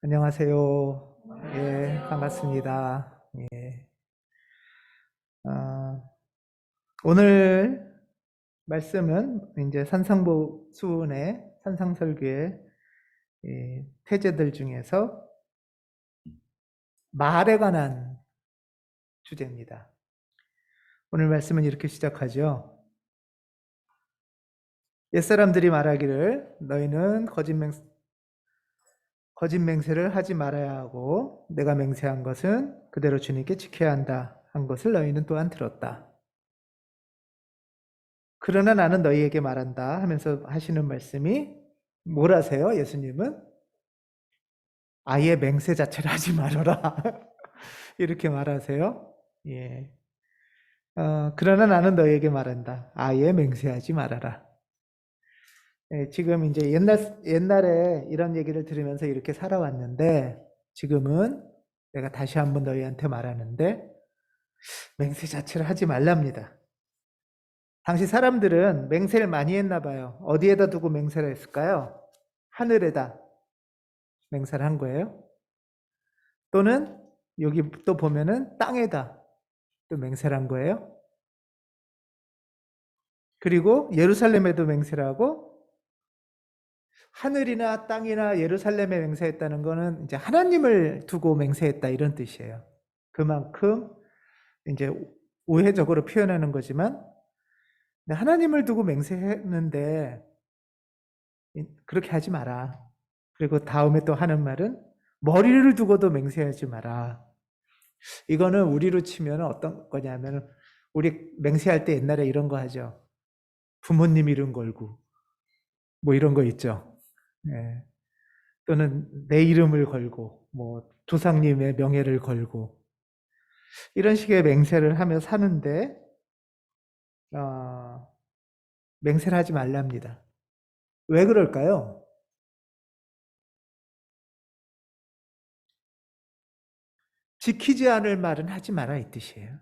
안녕하세요. 예, 반갑습니다. 예. 어, 오늘 말씀은 이제 산상보 수훈의 산상설교의 태제들 중에서 말에 관한 주제입니다. 오늘 말씀은 이렇게 시작하죠. 옛사람들이 말하기를 너희는 거짓 맹세를 하지 말아야 하고 내가 맹세한 것은 그대로 주님께 지켜야 한다 한 것을 너희는 또한 들었다. 그러나 나는 너희에게 말한다 하면서 하시는 말씀이 뭐라세요? 예수님은 아예 맹세 자체를 하지 말아라 이렇게 말하세요. 예. 그러나 나는 너희에게 말한다. 아예 맹세하지 말아라. 예, 지금 이제 옛날에 이런 얘기를 들으면서 이렇게 살아왔는데 지금은 내가 다시 한번 너희한테 말하는데 맹세 자체를 하지 말랍니다. 당시 사람들은 맹세를 많이 했나 봐요. 어디에다 두고 맹세를 했을까요? 하늘에다 맹세를 한 거예요. 또는 여기 또 보면은 땅에다 또 맹세를 한 거예요. 그리고 예루살렘에도 맹세를 하고 하늘이나 땅이나 예루살렘에 맹세했다는 거는 이제 하나님을 두고 맹세했다 이런 뜻이에요. 그만큼 이제 우회적으로 표현하는 거지만 하나님을 두고 맹세했는데 그렇게 하지 마라. 그리고 다음에 또 하는 말은 머리를 두고도 맹세하지 마라. 이거는 우리로 치면 어떤 거냐면 우리 맹세할 때 옛날에 이런 거 하죠. 부모님 이름 걸고 뭐 이런 거 있죠. 예. 또는 내 이름을 걸고 뭐 조상님의 명예를 걸고 이런 식의 맹세를 하며 사는데 맹세를 하지 말랍니다. 왜 그럴까요? 지키지 않을 말은 하지 마라 이 뜻이에요.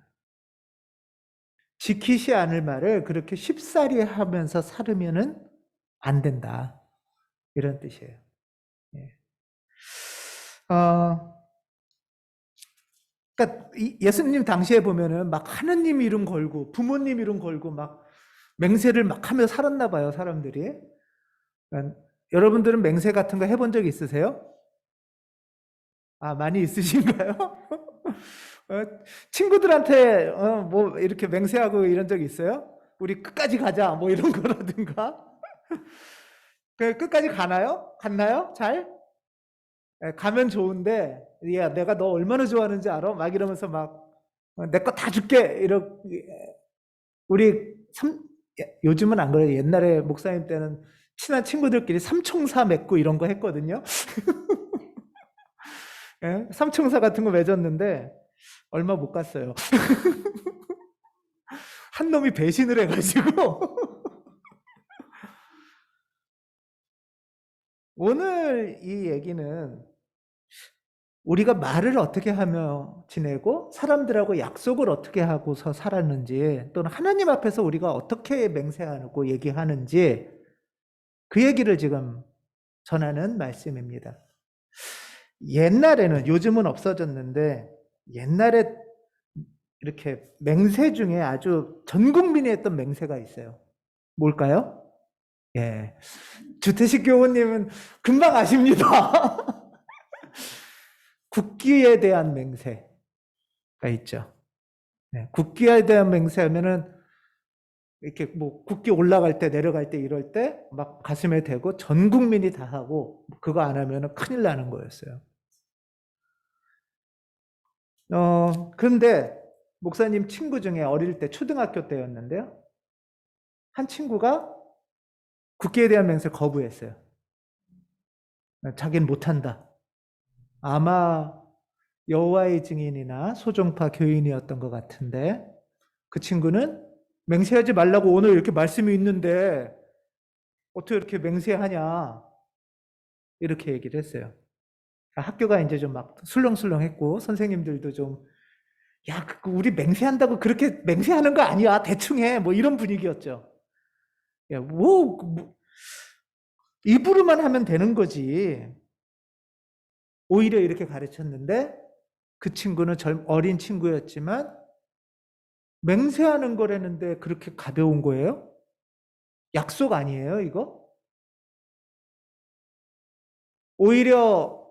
지키지 않을 말을 그렇게 쉽사리 하면서 살으면은 안 된다. 이런 뜻이에요. 예. 그러니까 예수님 당시에 보면은 막 하느님 이름 걸고 부모님 이름 걸고 막 맹세를 막 하며 살았나 봐요, 사람들이. 그러니까 여러분들은 맹세 같은 거 해본 적 있으세요? 많이 있으신가요? 친구들한테 뭐 이렇게 맹세하고 이런 적 있어요? 우리 끝까지 가자 뭐 이런 거라든가. 끝까지 가나요? 갔나요? 잘? 가면 좋은데 야 내가 너 얼마나 좋아하는지 알아? 막 이러면서 막 내 거 다 줄게 우리 요즘은 안 그래요. 옛날에 목사님 때는 친한 친구들끼리 삼총사 맺고 이런 거 했거든요. 예? 삼총사 같은 거 맺었는데 얼마 못 갔어요. 한 놈이 배신을 해가지고 오늘 이 얘기는 우리가 말을 어떻게 하며 지내고 사람들하고 약속을 어떻게 하고서 살았는지 또는 하나님 앞에서 우리가 어떻게 맹세하고 얘기하는지 그 얘기를 지금 전하는 말씀입니다. 옛날에는 요즘은 없어졌는데 옛날에 이렇게 맹세 중에 아주 전 국민이 했던 맹세가 있어요. 뭘까요? 예. 주태식 교우님은 금방 아십니다. 국기에 대한 맹세가 있죠. 네. 국기에 대한 맹세하면은 이렇게 뭐 국기 올라갈 때 내려갈 때 이럴 때 막 가슴에 대고 전 국민이 다 하고 그거 안 하면은 큰일 나는 거였어요. 그런데 목사님 친구 중에 어릴 때 초등학교 때였는데요. 한 친구가 국기에 대한 맹세를 거부했어요. 자기는 못한다. 아마 여호와의 증인이나 소종파 교인이었던 것 같은데 그 친구는 맹세하지 말라고 오늘 이렇게 말씀이 있는데 어떻게 이렇게 맹세하냐 이렇게 얘기를 했어요. 학교가 이제 좀 막 술렁술렁했고 선생님들도 좀 야, 우리 맹세한다고 그렇게 맹세하는 거 아니야. 대충 해. 뭐 이런 분위기였죠. 야, 뭐 입으로만 하면 되는 거지. 오히려 이렇게 가르쳤는데 그 친구는 어린 친구였지만 맹세하는 거라는데 그렇게 가벼운 거예요? 약속 아니에요, 이거? 오히려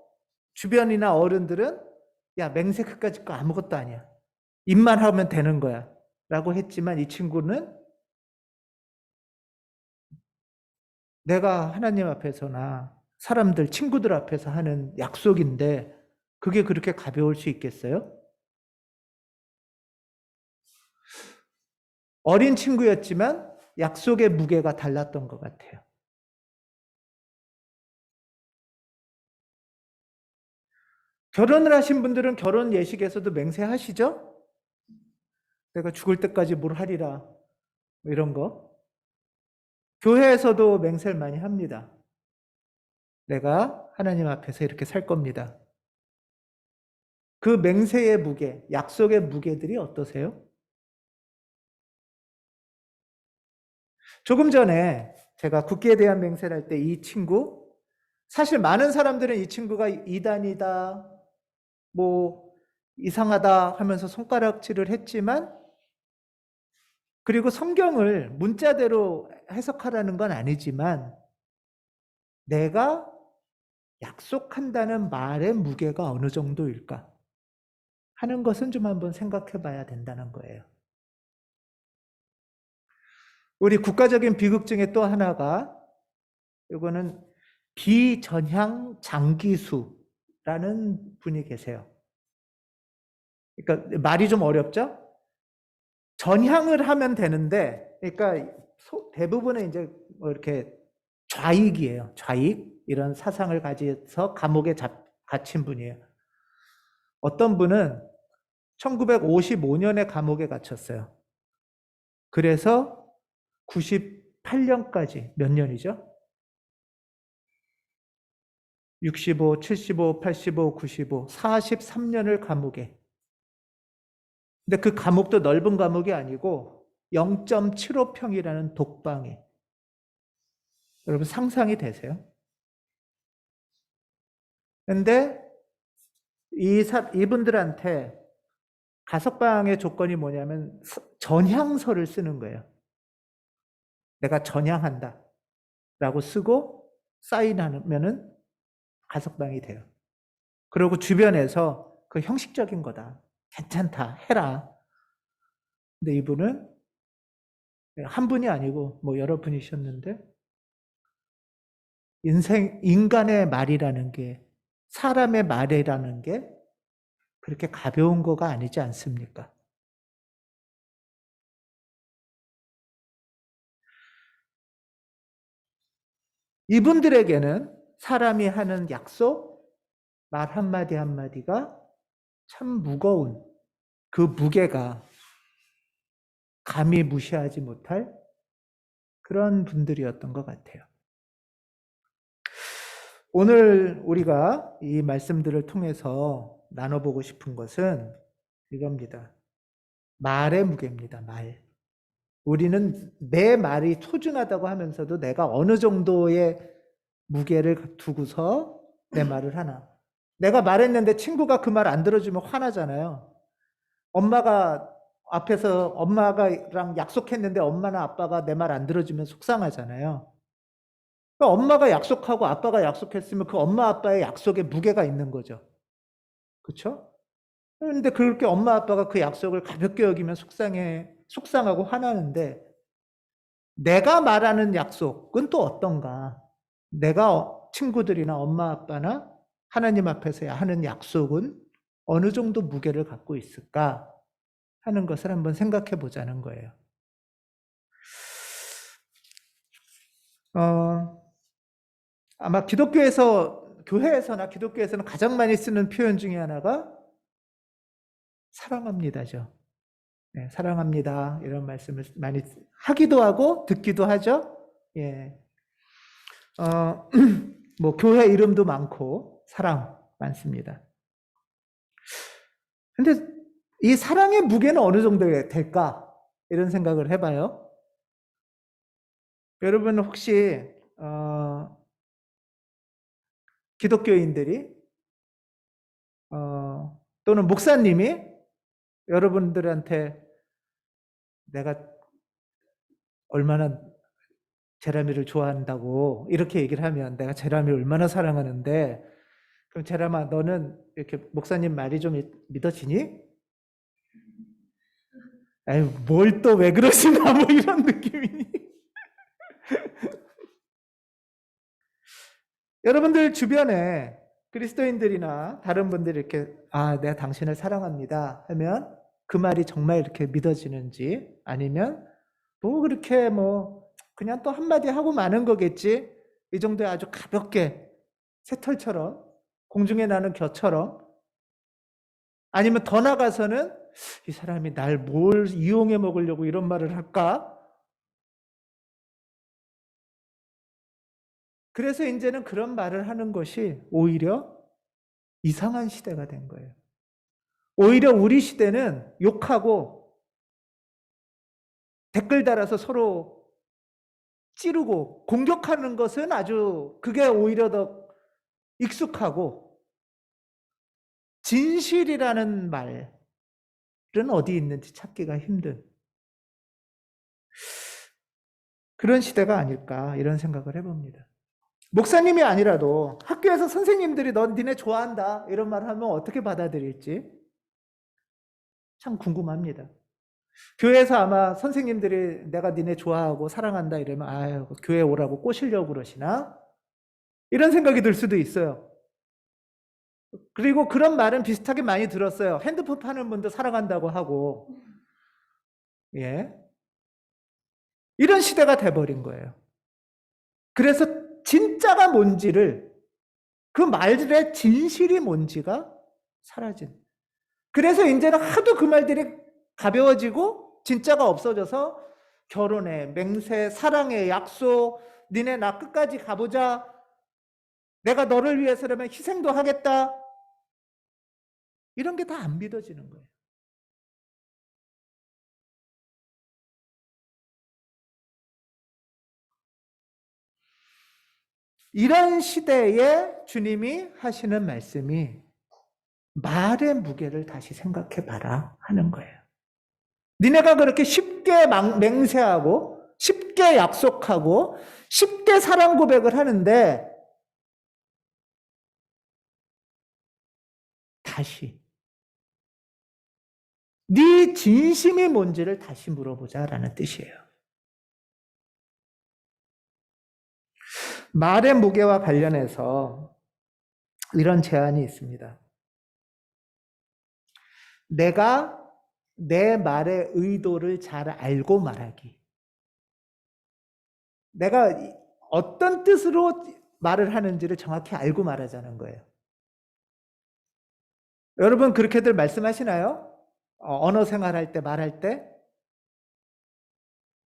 주변이나 어른들은 야, 맹세 그까짓 거 아무것도 아니야. 입만 하면 되는 거야. 라고 했지만 이 친구는 내가 하나님 앞에서나 사람들, 친구들 앞에서 하는 약속인데 그게 그렇게 가벼울 수 있겠어요? 어린 친구였지만 약속의 무게가 달랐던 것 같아요. 결혼을 하신 분들은 결혼 예식에서도 맹세하시죠? 내가 죽을 때까지 뭘 하리라. 뭐 이런 거. 교회에서도 맹세를 많이 합니다. 내가 하나님 앞에서 이렇게 살 겁니다. 그 맹세의 무게, 약속의 무게들이 어떠세요? 조금 전에 제가 국기에 대한 맹세를 할 때 이 친구, 사실 많은 사람들은 이 친구가 이단이다, 뭐 이상하다 하면서 손가락질을 했지만, 그리고 성경을 문자대로 해석하라는 건 아니지만 내가 약속한다는 말의 무게가 어느 정도일까 하는 것은 좀 한번 생각해 봐야 된다는 거예요. 우리 국가적인 비극 중에 또 하나가, 이거는 비전향 장기수라는 분이 계세요. 그러니까 말이 좀 어렵죠? 전향을 하면 되는데, 그러니까 대부분은 이제 뭐 이렇게 좌익이에요. 좌익. 이런 사상을 가져서 감옥에 갇힌 분이에요. 어떤 분은 1955년에 감옥에 갇혔어요. 그래서 98년까지 몇 년이죠? 65, 75, 85, 95, 43년을 감옥에. 근데 그 감옥도 넓은 감옥이 아니고 0.75평이라는 독방에. 여러분 상상이 되세요? 근데 이분들한테 가석방의 조건이 뭐냐면 전향서를 쓰는 거예요. 내가 전향한다 라고 쓰고 사인하면은 가석방이 돼요. 그리고 주변에서 그 형식적인 거다. 괜찮다. 해라. 근데 이분은 한 분이 아니고 뭐 여러 분이셨는데, 인간의 말이라는 게, 사람의 말이라는 게 그렇게 가벼운 거가 아니지 않습니까? 이분들에게는 사람이 하는 약속, 말 한마디 한마디가 참 무거운, 그 무게가 감히 무시하지 못할 그런 분들이었던 것 같아요. 오늘 우리가 이 말씀들을 통해서 나눠보고 싶은 것은 이겁니다. 말의 무게입니다. 말. 우리는 내 말이 소중하다고 하면서도 내가 어느 정도의 무게를 두고서 내 말을 하나. 내가 말했는데 친구가 그 말 안 들어주면 화나잖아요. 엄마가 앞에서 엄마가랑 약속했는데 엄마나 아빠가 내 말 안 들어주면 속상하잖아요. 그러니까 엄마가 약속하고 아빠가 약속했으면 그 엄마 아빠의 약속에 무게가 있는 거죠. 그렇죠? 그런데 그렇게 엄마 아빠가 그 약속을 가볍게 여기면 속상하고 화나는데, 내가 말하는 약속은 또 어떤가? 내가 친구들이나 엄마 아빠나 하나님 앞에서 하는 약속은 어느 정도 무게를 갖고 있을까 하는 것을 한번 생각해 보자는 거예요. 아마 교회에서나 기독교에서는 가장 많이 쓰는 표현 중에 하나가 사랑합니다죠. 네, 사랑합니다. 이런 말씀을 많이 하기도 하고 듣기도 하죠. 예. 뭐 교회 이름도 많고 사랑 많습니다. 근데 이 사랑의 무게는 어느 정도 될까? 이런 생각을 해봐요. 여러분 혹시 기독교인들이 또는 목사님이 여러분들한테 내가 얼마나 제라미를 좋아한다고 이렇게 얘기를 하면 내가 제라미를 얼마나 사랑하는데 그럼 제라마 너는 이렇게 목사님 말이 좀 믿어지니? 아유 뭘 또 왜 그러시나 뭐 이런 느낌이니? 여러분들 주변에 그리스도인들이나 다른 분들이 이렇게 내가 당신을 사랑합니다 하면 그 말이 정말 이렇게 믿어지는지 아니면 뭐 그렇게 뭐 그냥 또 한마디 하고 마는 거겠지 이 정도에 아주 가볍게 새털처럼 공중에 나는 겨처럼 아니면 더 나가서는 이 사람이 날 뭘 이용해 먹으려고 이런 말을 할까? 그래서 이제는 그런 말을 하는 것이 오히려 이상한 시대가 된 거예요. 오히려 우리 시대는 욕하고 댓글 달아서 서로 찌르고 공격하는 것은 아주 그게 오히려 더 익숙하고 진실이라는 말은 어디 있는지 찾기가 힘든 그런 시대가 아닐까 이런 생각을 해봅니다. 목사님이 아니라도 학교에서 선생님들이 넌 니네 좋아한다 이런 말 하면 어떻게 받아들일지 참 궁금합니다. 교회에서 아마 선생님들이 내가 니네 좋아하고 사랑한다 이러면 아유 교회 오라고 꼬시려고 그러시나? 이런 생각이 들 수도 있어요. 그리고 그런 말은 비슷하게 많이 들었어요. 핸드폰 파는 분도 사랑한다고 하고 예. 이런 시대가 돼버린 거예요. 그래서 진짜가 뭔지를 그 말들의 진실이 뭔지가 사라진. 그래서 이제는 하도 그 말들이 가벼워지고 진짜가 없어져서 결혼해, 맹세, 사랑해, 약속, 니네 나 끝까지 가보자. 내가 너를 위해서라면 희생도 하겠다. 이런 게 다 안 믿어지는 거예요. 이런 시대에 주님이 하시는 말씀이 말의 무게를 다시 생각해 봐라 하는 거예요. 니네가 그렇게 쉽게 맹세하고 쉽게 약속하고 쉽게 사랑 고백을 하는데 다시 네 진심이 뭔지를 다시 물어보자라는 뜻이에요. 말의 무게와 관련해서 이런 제안이 있습니다. 내가 내 말의 의도를 잘 알고 말하기. 내가 어떤 뜻으로 말을 하는지를 정확히 알고 말하자는 거예요. 여러분 그렇게들 말씀하시나요? 언어 생활할 때 말할 때?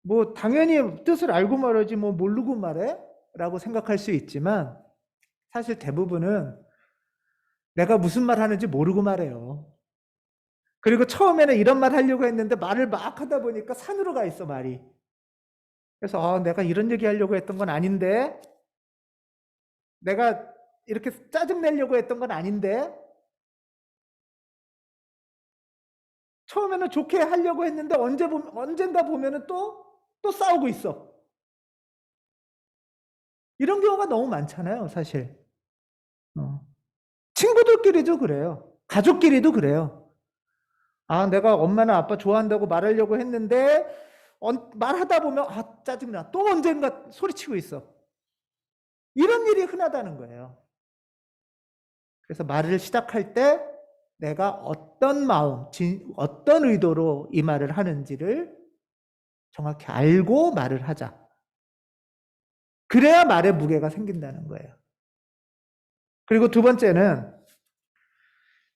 뭐 당연히 뜻을 알고 말하지 뭐 모르고 말해? 라고 생각할 수 있지만 사실 대부분은 내가 무슨 말 하는지 모르고 말해요. 그리고 처음에는 이런 말 하려고 했는데 말을 막 하다 보니까 산으로 가 있어 말이. 그래서 내가 이런 얘기 하려고 했던 건 아닌데 내가 이렇게 짜증내려고 했던 건 아닌데 처음에는 좋게 하려고 했는데 언젠가 보면은 또 싸우고 있어. 이런 경우가 너무 많잖아요, 사실. 친구들끼리도 그래요. 가족끼리도 그래요. 내가 엄마나 아빠 좋아한다고 말하려고 했는데 말하다 보면 짜증나. 또 언젠가 소리치고 있어. 이런 일이 흔하다는 거예요. 그래서 말을 시작할 때 내가 어떤 마음, 어떤 의도로 이 말을 하는지를 정확히 알고 말을 하자. 그래야 말의 무게가 생긴다는 거예요. 그리고 두 번째는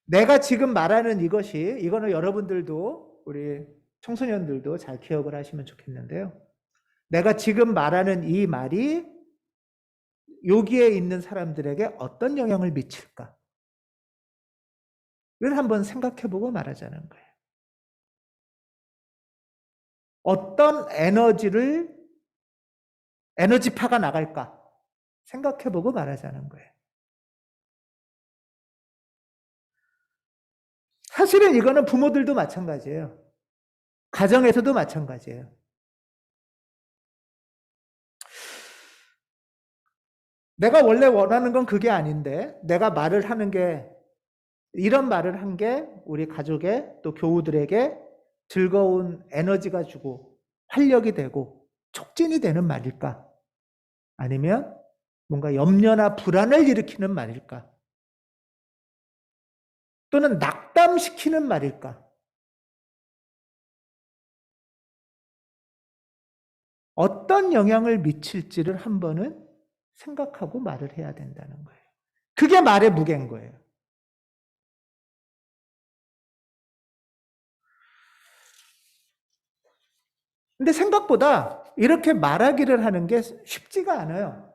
내가 지금 말하는 이거는 여러분들도 우리 청소년들도 잘 기억을 하시면 좋겠는데요. 내가 지금 말하는 이 말이 여기에 있는 사람들에게 어떤 영향을 미칠까를 한번 생각해보고 말하자는 거예요. 어떤 에너지파가 나갈까 생각해보고 말하자는 거예요. 사실은 이거는 부모들도 마찬가지예요. 가정에서도 마찬가지예요. 내가 원래 원하는 건 그게 아닌데 내가 말을 하는 게 이런 말을 한 게 우리 가족에 또 교우들에게 즐거운 에너지가 주고 활력이 되고 촉진이 되는 말일까? 아니면 뭔가 염려나 불안을 일으키는 말일까? 또는 낙담시키는 말일까? 어떤 영향을 미칠지를 한 번은 생각하고 말을 해야 된다는 거예요. 그게 말의 무게인 거예요. 근데 생각보다 이렇게 말하기를 하는 게 쉽지가 않아요.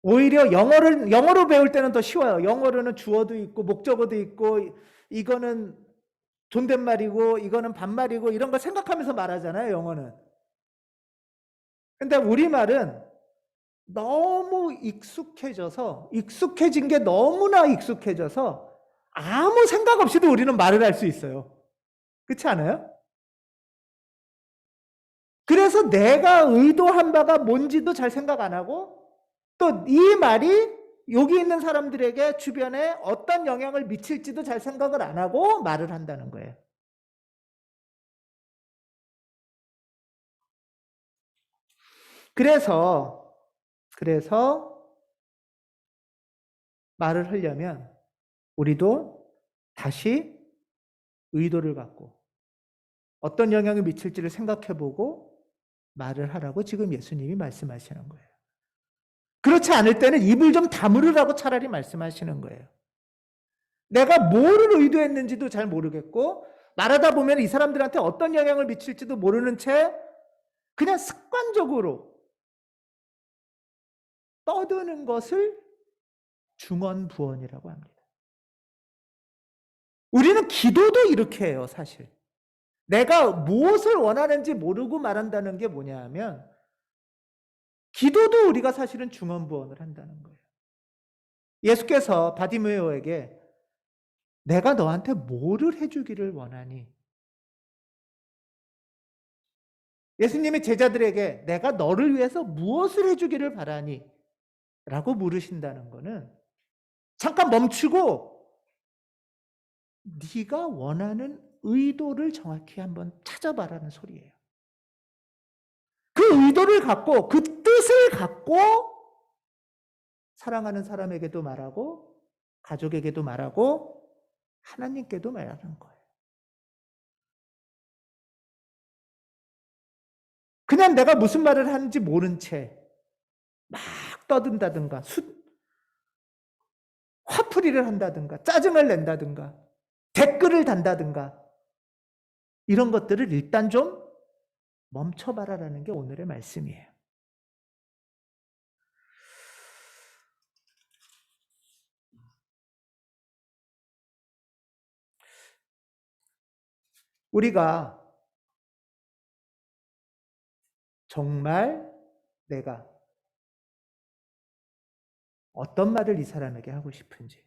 오히려 영어로 배울 때는 더 쉬워요. 영어로는 주어도 있고 목적어도 있고 이거는 존댓말이고 이거는 반말이고 이런 거 생각하면서 말하잖아요, 영어는. 근데 우리말은 너무 익숙해진 게 너무나 익숙해져서 아무 생각 없이도 우리는 말을 할 수 있어요. 그렇지 않아요? 그래서 내가 의도한 바가 뭔지도 잘 생각 안 하고 또 이 말이 여기 있는 사람들에게 주변에 어떤 영향을 미칠지도 잘 생각을 안 하고 말을 한다는 거예요. 그래서 말을 하려면 우리도 다시 의도를 갖고 어떤 영향을 미칠지를 생각해보고 말을 하라고 지금 예수님이 말씀하시는 거예요. 그렇지 않을 때는 입을 좀 다물으라고 차라리 말씀하시는 거예요. 내가 뭐를 의도했는지도 잘 모르겠고 말하다 보면 이 사람들한테 어떤 영향을 미칠지도 모르는 채 그냥 습관적으로 떠드는 것을 중언부언이라고 합니다. 우리는 기도도 이렇게 해요, 사실. 내가 무엇을 원하는지 모르고 말한다는 게 뭐냐 하면 기도도 우리가 사실은 중언부언을 한다는 거예요. 예수께서 바디메오에게 내가 너한테 뭐를 해주기를 원하니? 예수님이 제자들에게 내가 너를 위해서 무엇을 해주기를 바라니? 라고 물으신다는 것은 잠깐 멈추고 네가 원하는 의도를 정확히 한번 찾아봐라는 소리예요. 그 의도를 갖고 그 뜻을 갖고 사랑하는 사람에게도 말하고 가족에게도 말하고 하나님께도 말하는 거예요. 그냥 내가 무슨 말을 하는지 모른 채 막 떠든다든가 화풀이를 한다든가 짜증을 낸다든가 댓글을 단다든가 이런 것들을 일단 좀 멈춰봐라라는 게 오늘의 말씀이에요. 우리가 정말 내가 어떤 말을 이 사람에게 하고 싶은지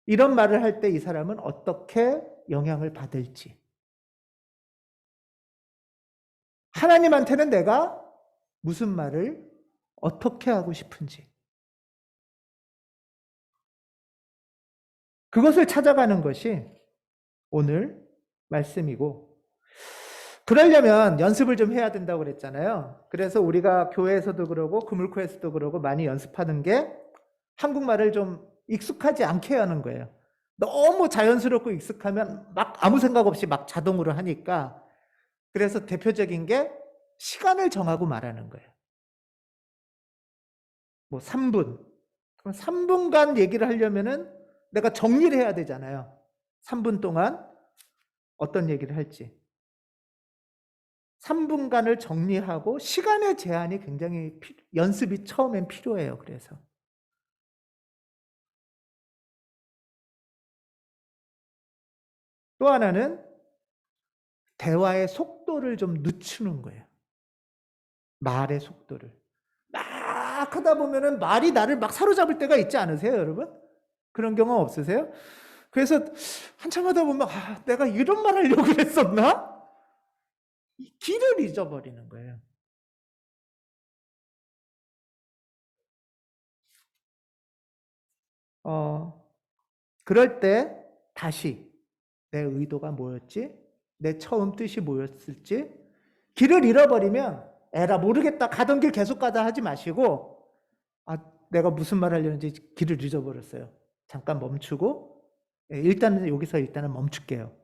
이런 말을 할 때 이 사람은 어떻게 영향을 받을지 하나님한테는 내가 무슨 말을 어떻게 하고 싶은지 그것을 찾아가는 것이 오늘 말씀이고 그러려면 연습을 좀 해야 된다고 그랬잖아요. 그래서 우리가 교회에서도 그러고 그물코에서도 그러고 많이 연습하는 게 한국말을 좀 익숙하지 않게 하는 거예요. 너무 자연스럽고 익숙하면 막 아무 생각 없이 막 자동으로 하니까 그래서 대표적인 게 시간을 정하고 말하는 거예요. 뭐 3분. 그럼 3분간 얘기를 하려면은 내가 정리를 해야 되잖아요. 3분 동안 어떤 얘기를 할지. 3분간을 정리하고 시간의 제한이 굉장히 연습이 처음엔 필요해요. 그래서. 또 하나는 대화의 속도를 좀 늦추는 거예요. 말의 속도를. 막 하다 보면은 말이 나를 막 사로잡을 때가 있지 않으세요, 여러분? 그런 경험 없으세요? 그래서 한참 하다 보면 내가 이런 말 하려고 했었나? 길을 잊어버리는 거예요. 그럴 때 다시 내 의도가 뭐였지? 내 처음 뜻이 뭐였을지? 길을 잃어버리면 에라 모르겠다 가던 길 계속 가다 하지 마시고 내가 무슨 말 하려는지 길을 잊어버렸어요. 잠깐 멈추고 일단은 여기서 일단은 멈출게요.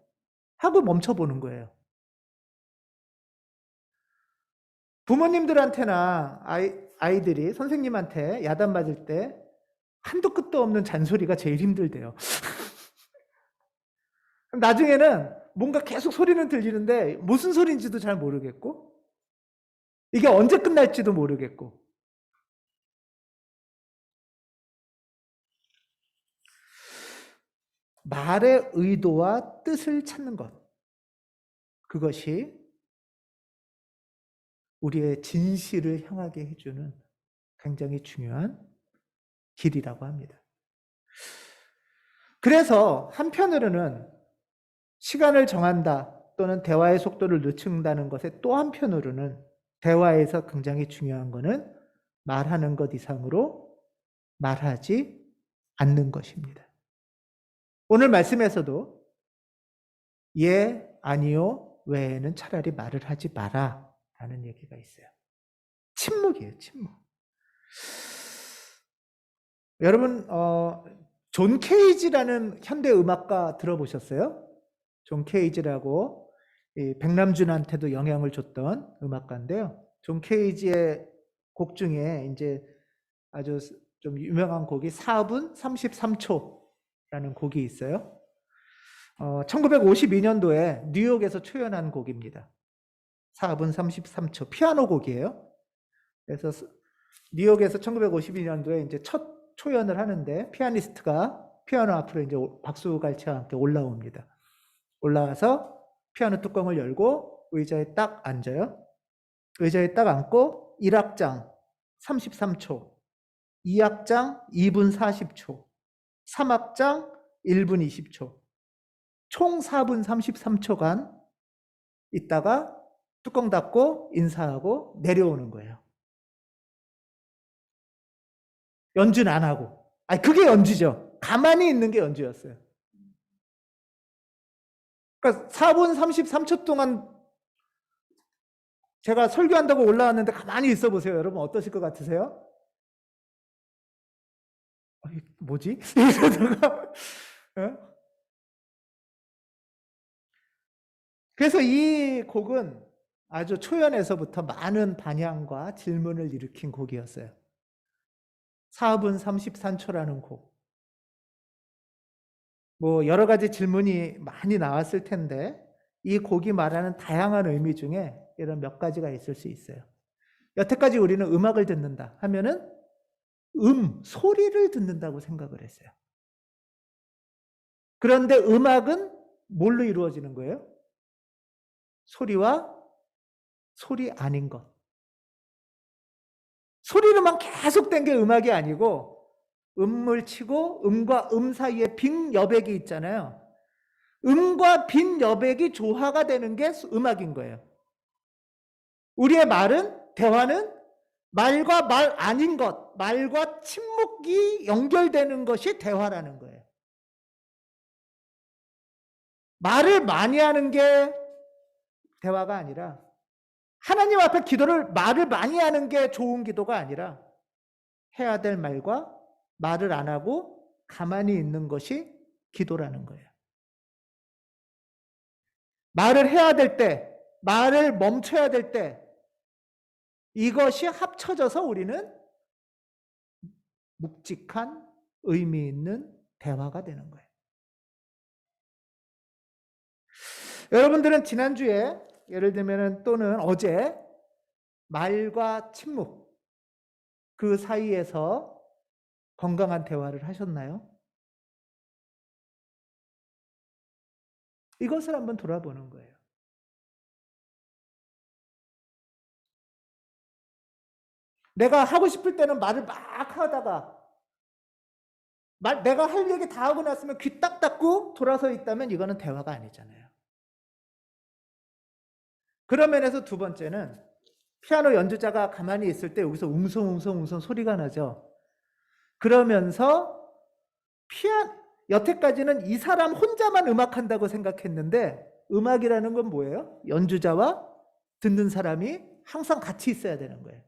하고 멈춰보는 거예요. 부모님들한테나 아이들이 선생님한테 야단 맞을 때 한도 끝도 없는 잔소리가 제일 힘들대요. 나중에는 뭔가 계속 소리는 들리는데 무슨 소리인지도 잘 모르겠고 이게 언제 끝날지도 모르겠고 말의 의도와 뜻을 찾는 것 그것이 우리의 진실을 향하게 해주는 굉장히 중요한 길이라고 합니다. 그래서 한편으로는 시간을 정한다 또는 대화의 속도를 늦춘다는 것에 또 한편으로는 대화에서 굉장히 중요한 것은 말하는 것 이상으로 말하지 않는 것입니다. 오늘 말씀에서도 예, 아니요 외에는 차라리 말을 하지 마라 라는 얘기가 있어요. 침묵이에요, 침묵. 여러분 존 케이지라는 현대 음악가 들어보셨어요? 존 케이지라고 백남준한테도 영향을 줬던 음악가인데요. 존 케이지의 곡 중에 이제 아주 좀 유명한 곡이 4분 33초라는 곡이 있어요. 1952년도에 뉴욕에서 초연한 곡입니다. 4분 33초 피아노 곡이에요. 그래서 뉴욕에서 1952년도에 이제 첫 초연을 하는데 피아니스트가 피아노 앞으로 이제 박수갈채와 함께 올라옵니다. 올라와서 피아노 뚜껑을 열고 의자에 딱 앉아요. 의자에 딱 앉고 1악장 33초, 2악장 2분 40초, 3악장 1분 20초, 총 4분 33초간 있다가 뚜껑 닫고 인사하고 내려오는 거예요. 연주는 안 하고. 그게 연주죠. 가만히 있는 게 연주였어요. 그러니까 4분 33초 동안 제가 설교한다고 올라왔는데 가만히 있어 보세요. 여러분 어떠실 것 같으세요? 뭐지? 이러다가 그래서 이 곡은 아주 초연에서부터 많은 반향과 질문을 일으킨 곡이었어요. 4분 33초라는 곡. 뭐 여러 가지 질문이 많이 나왔을 텐데 이 곡이 말하는 다양한 의미 중에 이런 몇 가지가 있을 수 있어요. 여태까지 우리는 음악을 듣는다 하면은 소리를 듣는다고 생각을 했어요. 그런데 음악은 뭘로 이루어지는 거예요? 소리와 소리 아닌 것. 소리로만 계속된 게 음악이 아니고 음을 치고 음과 음 사이에 빈 여백이 있잖아요. 음과 빈 여백이 조화가 되는 게 음악인 거예요. 우리의 대화는 말과 말 아닌 것, 말과 침묵이 연결되는 것이 대화라는 거예요. 말을 많이 하는 게 대화가 아니라 하나님 앞에 말을 많이 하는 게 좋은 기도가 아니라 해야 될 말과 말을 안 하고 가만히 있는 것이 기도라는 거예요. 말을 해야 될 때, 말을 멈춰야 될 때 이것이 합쳐져서 우리는 묵직한 의미 있는 대화가 되는 거예요. 여러분들은 지난주에 예를 들면 또는 어제 말과 침묵 그 사이에서 건강한 대화를 하셨나요? 이것을 한번 돌아보는 거예요. 내가 하고 싶을 때는 말을 막 하다가 내가 할 얘기 다 하고 났으면 귀 딱 닫고 돌아서 있다면 이거는 대화가 아니잖아요. 그런 면에서 두 번째는 피아노 연주자가 가만히 있을 때 여기서 웅성웅성웅성 소리가 나죠. 그러면서 여태까지는 이 사람 혼자만 음악한다고 생각했는데 음악이라는 건 뭐예요? 연주자와 듣는 사람이 항상 같이 있어야 되는 거예요.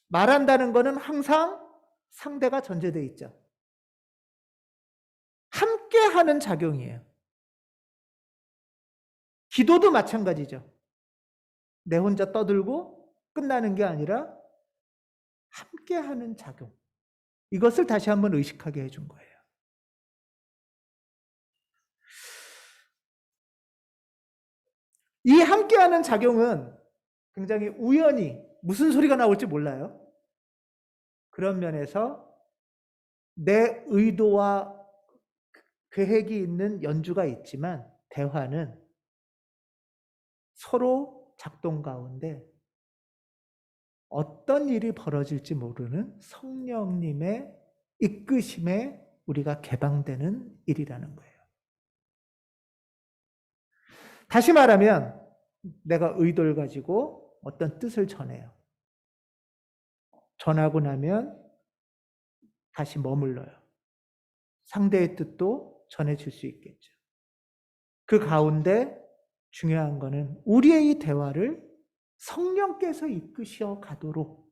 말한다는 거는 항상 상대가 전제되어 있죠. 함께 하는 작용이에요. 기도도 마찬가지죠. 내 혼자 떠들고 끝나는 게 아니라 함께 하는 작용. 이것을 다시 한번 의식하게 해준 거예요. 이 함께하는 작용은 굉장히 우연히 무슨 소리가 나올지 몰라요. 그런 면에서 내 의도와 계획이 있는 연주가 있지만 대화는 서로 작동 가운데 어떤 일이 벌어질지 모르는 성령님의 이끄심에 우리가 개방되는 일이라는 거예요. 다시 말하면 내가 의도를 가지고 어떤 뜻을 전해요. 전하고 나면 다시 머물러요. 상대의 뜻도 전해줄 수 있겠죠. 그 가운데 중요한 거는 우리의 이 대화를 성령께서 이끄셔 가도록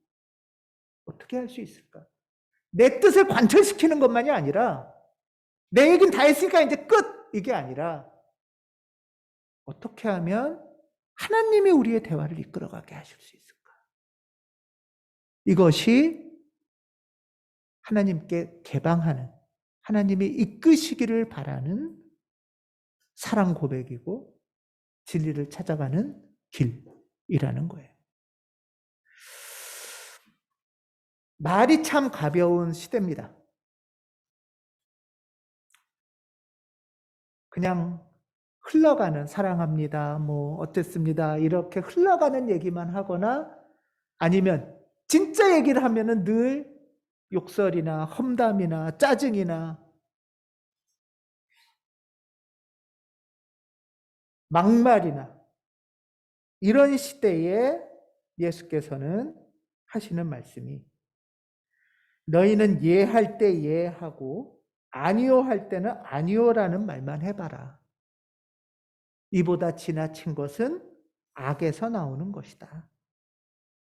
어떻게 할 수 있을까? 내 뜻을 관철시키는 것만이 아니라 내 얘기는 다 했으니까 이제 끝! 이게 아니라 어떻게 하면 하나님이 우리의 대화를 이끌어가게 하실 수 있을까? 이것이 하나님께 개방하는, 하나님이 이끄시기를 바라는 사랑 고백이고 진리를 찾아가는 길이라는 거예요. 말이 참 가벼운 시대입니다. 그냥 흘러가는 사랑합니다, 뭐 어땠습니다 이렇게 흘러가는 얘기만 하거나 아니면 진짜 얘기를 하면은 늘 욕설이나 험담이나 짜증이나 막말이나 이런 시대에 예수께서는 하시는 말씀이 너희는 예할 때 예하고 아니요 할 때는 아니요라는 말만 해봐라. 이보다 지나친 것은 악에서 나오는 것이다.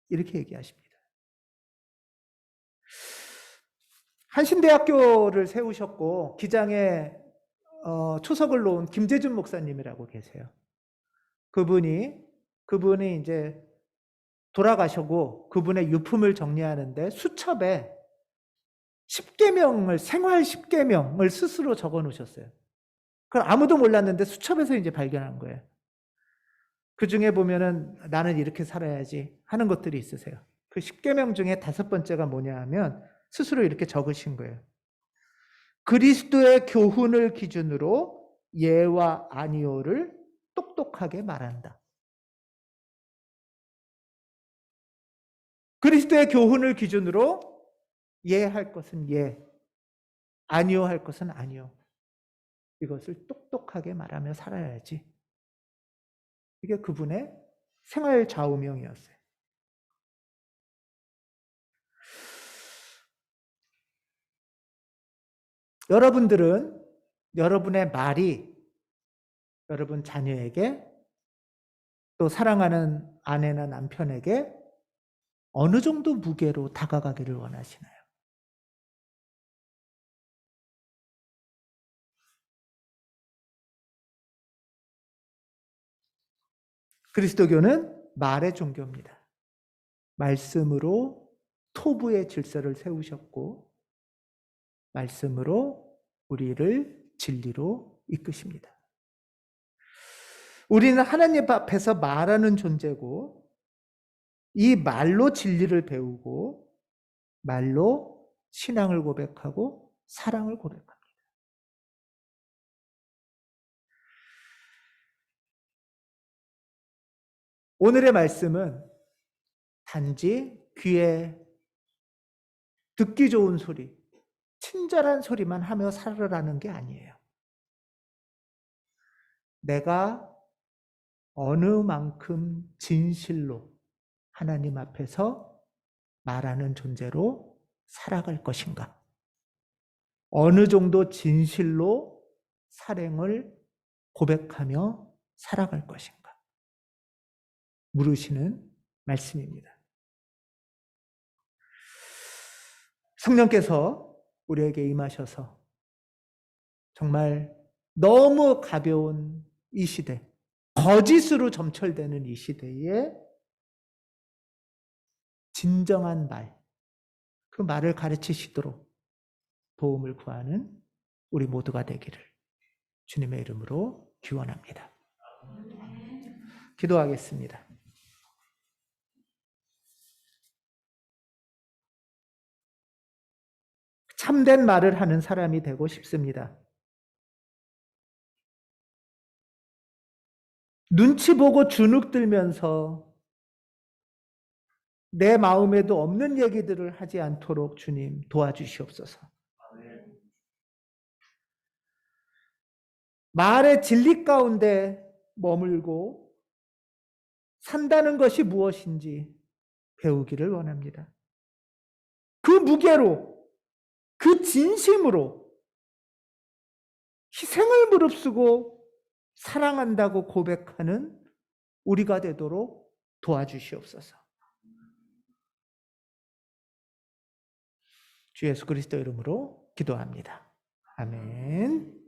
이렇게 얘기하십니다. 한신대학교를 세우셨고 기장에 초석을 놓은 김재준 목사님이라고 계세요. 그분이 이제 돌아가시고 그분의 유품을 정리하는데 수첩에 10계명을 생활 10계명을 스스로 적어 놓으셨어요. 그걸 아무도 몰랐는데 수첩에서 이제 발견한 거예요. 그 중에 보면은 나는 이렇게 살아야지 하는 것들이 있으세요. 그 10계명 중에 5번째가 뭐냐 하면 스스로 이렇게 적으신 거예요. 그리스도의 교훈을 기준으로 예와 아니오를 똑똑하게 말한다. 그리스도의 교훈을 기준으로 예할 것은 예, 아니오 할 것은 아니오. 이것을 똑똑하게 말하며 살아야지. 이게 그분의 생활 좌우명이었어요. 여러분들은 여러분의 말이 여러분 자녀에게 또 사랑하는 아내나 남편에게 어느 정도 무게로 다가가기를 원하시나요? 그리스도교는 말의 종교입니다. 말씀으로 토부의 질서를 세우셨고 말씀으로 우리를 진리로 이끄십니다. 우리는 하나님 앞에서 말하는 존재고 이 말로 진리를 배우고 말로 신앙을 고백하고 사랑을 고백합니다. 오늘의 말씀은 단지 귀에 듣기 좋은 소리, 친절한 소리만 하며 살으라는 게 아니에요. 내가 어느 만큼 진실로 하나님 앞에서 말하는 존재로 살아갈 것인가? 어느 정도 진실로 사랑을 고백하며 살아갈 것인가? 물으시는 말씀입니다. 성령께서 우리에게 임하셔서 정말 너무 가벼운 이 시대, 거짓으로 점철되는 이 시대에 진정한 말, 그 말을 가르치시도록 도움을 구하는 우리 모두가 되기를 주님의 이름으로 기원합니다. 기도하겠습니다. 참된 말을 하는 사람이 되고 싶습니다. 눈치 보고 주눅 들면서 내 마음에도 없는 얘기들을 하지 않도록 주님 도와주시옵소서. 말의 진리 가운데 머물고 산다는 것이 무엇인지 배우기를 원합니다. 그 무게로, 그 진심으로 희생을 무릅쓰고 사랑한다고 고백하는 우리가 되도록 도와주시옵소서. 주 예수 그리스도 이름으로 기도합니다. 아멘.